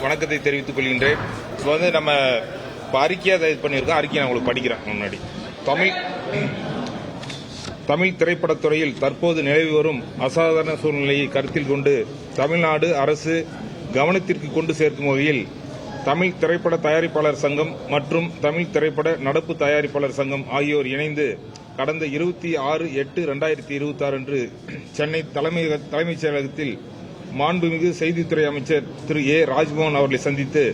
வணக்கத்தை தெரிவித்துக் கொள்கின்றேன். இப்போ நம்ம அறிக்கையாக இது பண்ணியிருக்கோம். அறிக்கையை நான் உங்களுக்கு படிக்கிறேன். முன்னாடி தமிழ் திரைப்படத்துறையில் தற்போது நிலவி வரும் அசாதாரண சூழ்நிலையை கருத்தில் கொண்டு தமிழ்நாடு அரசு கவனத்திற்கு கொண்டு சேர்க்கும் வகையில் தமிழ் திரைப்பட தயாரிப்பாளர் சங்கம் மற்றும் தமிழ் திரைப்பட நடப்பு தயாரிப்பாளர் சங்கம் ஆகியோர் இணைந்து கடந்த 26/8/2026 அன்று சென்னை தலைமைச் செயலகத்தில் மாண்புமிகு செய்தித்துறை அமைச்சர் திரு ஏ ராஜ்மோகன் அவர்களை சந்தித்து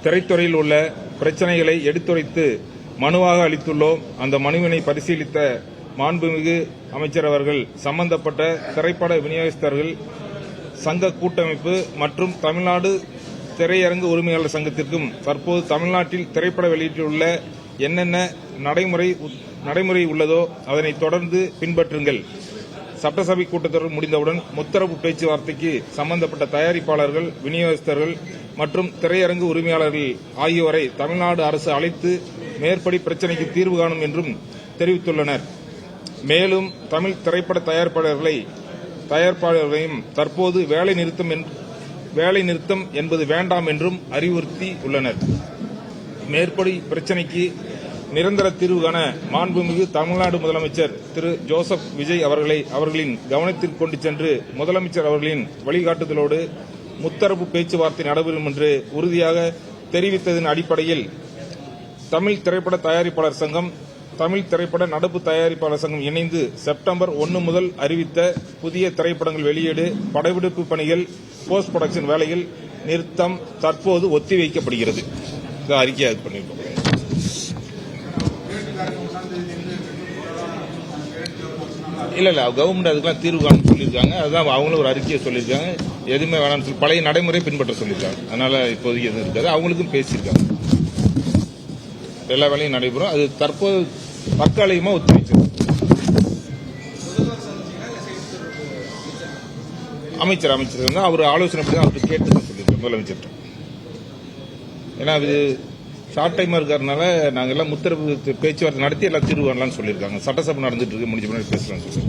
திரைத்துறையில் உள்ள பிரச்சனைகளை எடுத்துரைத்து மனுவாக அளித்துள்ளோம். அந்த மனுவினை பரிசீலித்த மாண்புமிகு அமைச்சர் அவர்கள் சம்பந்தப்பட்ட திரைப்பட விநியோகஸ்தர்கள் சங்க கூட்டமைப்பு மற்றும் தமிழ்நாடு திரையரங்கு உரிமையாளர் சங்கத்திற்கும் தற்போது தமிழ்நாட்டில் திரைப்பட வெளியீட்டில் உள்ள என்னென்ன நடைமுறை உள்ளதோ அதனை தொடர்ந்து பின்பற்றுங்கள். சட்டசபை கூட்டத்தொடர் முடிந்தவுடன் முத்தரப்பு பேச்சுவார்த்தைக்கு சம்பந்தப்பட்ட தயாரிப்பாளர்கள், விநியோகஸ்தர்கள் மற்றும் திரையரங்கு உரிமையாளர்கள் ஆகியோரை தமிழ்நாடு அரசு அழைத்து மேற்படி பிரச்சினைக்கு தீர்வு காணும் என்றும் தெரிவித்துள்ளனர். மேலும் தமிழ் திரைப்பட தயாரிப்பாளர்களையும் தற்போது வேலை நிறுத்தம் என்பது வேண்டாம் என்றும் அறிவுறுத்தி உள்ளனர். மேற்படி பிரச்சினைக்கு நிரந்தர தீர்வு காண மாண்புமிகு தமிழ்நாடு முதலமைச்சர் திரு ஜோசப் விஜய் அவர்களின் கவனத்திற்கு கொண்டு சென்று முதலமைச்சர் அவர்களின் வழிகாட்டுதலோடு முத்தரப்பு பேச்சுவார்த்தை நடைபெறும் என்று உறுதியாக தெரிவித்ததன் அடிப்படையில் தமிழ் திரைப்பட தயாரிப்பாளர் சங்கம், தமிழ் திரைப்பட நடப்பு தயாரிப்பாளர் சங்கம் இணைந்து செப்டம்பர் 1 முதல் அறிவித்த புதிய திரைப்படங்கள் வெளியீடு, படப்பிடிப்பு பணிகள், போஸ்ட் புரொடக்ஷன் வேலைகள் நிறுத்தம் தற்போது ஒத்திவைக்கப்படுகிறது. அறிக்கையாக பண்ணியிருக்கோம். இல்ல கவர்மெண்ட் அதுக்கெல்லாம் தீர்வு காணும் சொல்லியிருக்காங்க. அதுதான் அவங்களும் ஒரு அறிக்கையை சொல்லியிருக்காங்க. எதுவுமே வேணாம்னு சொல்லி பழைய நடைமுறை பின்பற்ற சொல்லியிருக்காங்க. அதனால இப்போதைக்கு எதுவும் இருக்காது. அவங்களுக்கும் பேசியிருக்காங்க. எல்லா வேலையும் நடைபெறும். அது தற்போது தற்காலிகமா ஒத்துழைச்சது. அமைச்சர் வந்து அவர் ஆலோசனை பண்ணி அவருக்கு கேட்டு சொல்லியிருக்கோம் முதலமைச்சர். ஏன்னா இது ஷார்ட் டைமா இருக்கிறதுனால நாங்க எல்லாம் முத்தரப்பு பேச்சுவார்த்தை நடத்தி எல்லாம் தீர்வு காணலாம்னு சொல்லியிருக்காங்க. சட்டசபை நடந்துட்டு இருக்கு, முடிஞ்ச பின்னாடி பேசலாம் சொல்லி.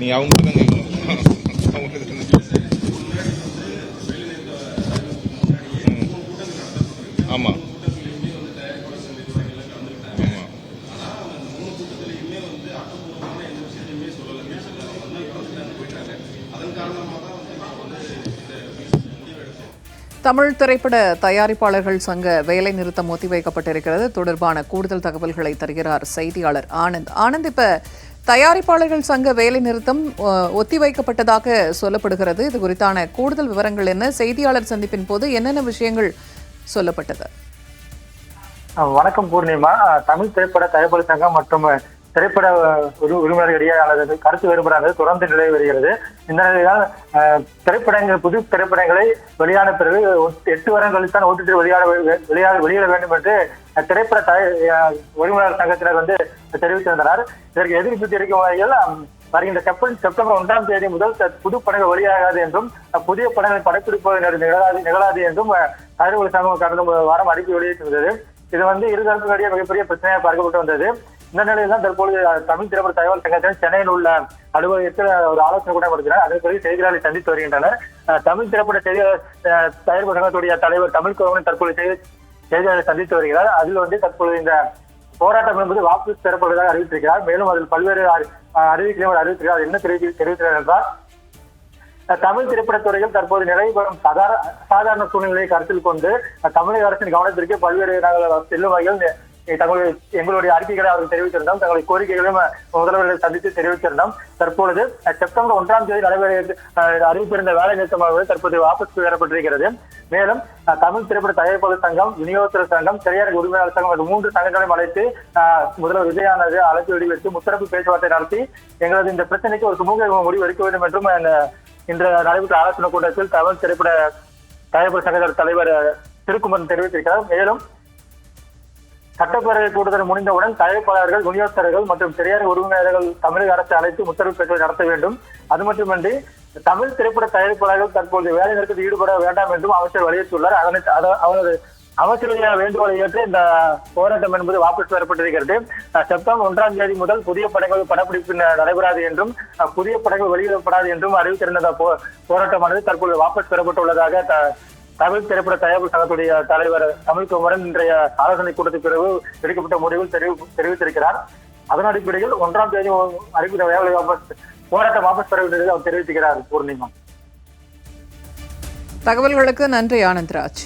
நீங்க அவங்களுக்கு தான் கேட்கணும். ஆமா தமிழ் திரைப்பட தயாரிப்பாளர்கள் சங்க வேலை நிறுத்தம் ஒத்திவைக்கப்பட்டிருக்கிறது. தொடர்பான கூடுதல் தகவல்களை தருகிறார் செய்தியாளர் ஆனந்த். இப்ப தயாரிப்பாளர்கள் சங்க வேலை நிறுத்தம் ஒத்திவைக்கப்பட்டதாக சொல்லப்படுகிறது. இது குறித்தான கூடுதல் விவரங்கள் என்ன? செய்தியாளர் சந்திப்பின் போது என்னென்ன விஷயங்கள் சொல்லப்பட்டது? வணக்கம் பூர்ணிமா. தமிழ் திரைப்பட தயாரிப்பாளர் சங்கம் மற்றும் திரைப்பட உரிமையாளர்கள் இடையே கருத்து வேறுபாடானது தொடர்ந்து நிலவி வருகிறது. இந்த நிலையில்தான் புது திரைப்படங்களை வெளியான பிறகு 8 வருடம் கழித்தான் ஓட்டிட்டு வெளியிட வேண்டும் என்று திரைப்பட உரிமையாளர் சங்கத்தினர் தெரிவித்திருந்தனர். இதற்கு எதிர்ப்பு தெரிவிக்கும் வகையில் வருகின்ற செப்டம்பர் 1ஆம் தேதி முதல் புது படங்கள் வெளியாகாது என்றும் புதிய படங்களை படப்பிடிப்பு நிகழாது என்றும் தயாரிப்பாளர் சங்கம் கடந்த வாரம் அறிக்கை வெளியிட்டிருந்தது. இது இரு தரப்புகளிடையே மிகப்பெரிய பிரச்சனையாக பார்க்கப்பட்டு வந்தது. இந்த நிலையில் தான் தற்போது தமிழ் திரைப்பட தகவல் சங்கத்தில் சென்னையில் உள்ள அலுவலகத்தில் ஒரு ஆலோசனை கூட நடத்தினார். அதன் பிறகு செய்தியாளர்களை சந்தித்து வருகின்றனர். தமிழ் திரைப்பட தயாரிப்பு சங்கத்துடைய தலைவர் தமிழ் கோவன் தற்போது செய்தியாளர்களை சந்தித்து வருகிறார். அதில் தற்போது இந்த போராட்டம் என்பது வாபஸ் பெறப்படுவதாக அறிவித்திருக்கிறார். மேலும் அதில் பல்வேறு அறிவிக்கைகள் அறிவித்திருக்கிறார். என்ன தெரிவிக்கிறார் என்றால், தமிழ் திரைப்படத்துறையில் தற்போது நிலவி வரும் சாதாரண சூழ்நிலையை கருத்தில் கொண்டு தமிழக அரசின் கவனத்திற்கு பல்வேறு செல்லும் வகையில் எங்களுடைய அறிக்கைகளை அவர்கள் தெரிவித்திருந்தோம். தங்களுடைய கோரிக்கைகளையும் முதல்வர்களை சந்தித்து தெரிவித்திருந்தோம். தற்பொழுது செப்டம்பர் 1ஆம் தேதி அறிவித்திருந்த வேலை நிறுத்தமாக தற்போது வாபஸ் பெறப்பட்டிருக்கிறது. மேலும் தமிழ் திரைப்பட தயாரிப்பாளர் சங்கம், விநியோகஸ்தர் சங்கம், திரையரங்கு உரிமையாளர் சங்கம் மற்றும் 3 சங்கங்களையும் அழைத்து முதல்வர் விஜயானது அழைத்து வெளியிட்டு முத்தரப்பு பேச்சுவார்த்தை நடத்தி எங்களது இந்த பிரச்சனைக்கு ஒரு சுமூக முடிவு எடுக்க வேண்டும் என்றும் இன்று நடைபெற்ற ஆலோசனை கூட்டத்தில் தமிழ் திரைப்பட தயாரிப்பாளர் சங்க தலைவர் திருக்குமரன் தெரிவித்திருக்கிறார். மேலும் சட்டப்பேரவை கூட்டத்தில் முடிந்தவுடன் தயாரிப்பாளர்கள், விநியோகஸ்தர்கள் மற்றும் திரையரங்கு உரிமையாளர்கள் தமிழக அரசு அழைத்து முத்தரவு பேச்சுவார்த்தை நடத்த வேண்டும். அது மட்டுமின்றி தமிழ் திரைப்பட தயாரிப்பாளர்கள் தற்போது வேலை நிறுத்தத்தில் ஈடுபட வேண்டாம் என்றும் அமைச்சர் வலியுறுத்தியுள்ளார். அவரது அமைச்சருடைய வேண்டுகோளை ஏற்று இந்த போராட்டம் என்பது வாபஸ் பெறப்பட்டிருக்கிறது. செப்டம்பர் 1ஆம் தேதி முதல் புதிய படங்கள் படப்பிடிப்பு நடைபெறாது என்றும் புதிய படங்கள் வெளியிடப்படாது என்றும் அறிவித்திருந்த போராட்டமானது தற்போது வாபஸ் பெறப்பட்டுள்ளதாக தமிழ் திரைப்பட தயாரிப்பு சங்கத்துடைய தலைவர் தமிழ்குமரன் இன்றைய ஆலோசனை கூட்டத்திற்கு பிறகு எடுக்கப்பட்ட முடிவில் தெரிவித்திருக்கிறார். அதன் அடிப்படையில் 1ஆம் தேதி அறிவித்த போராட்டம் வாபஸ் பெறவில்லை அவர் தெரிவித்திருக்கிறார். பூர்ணிமா, தகவல்களுக்கு நன்றி ஆனந்த்ராஜ்.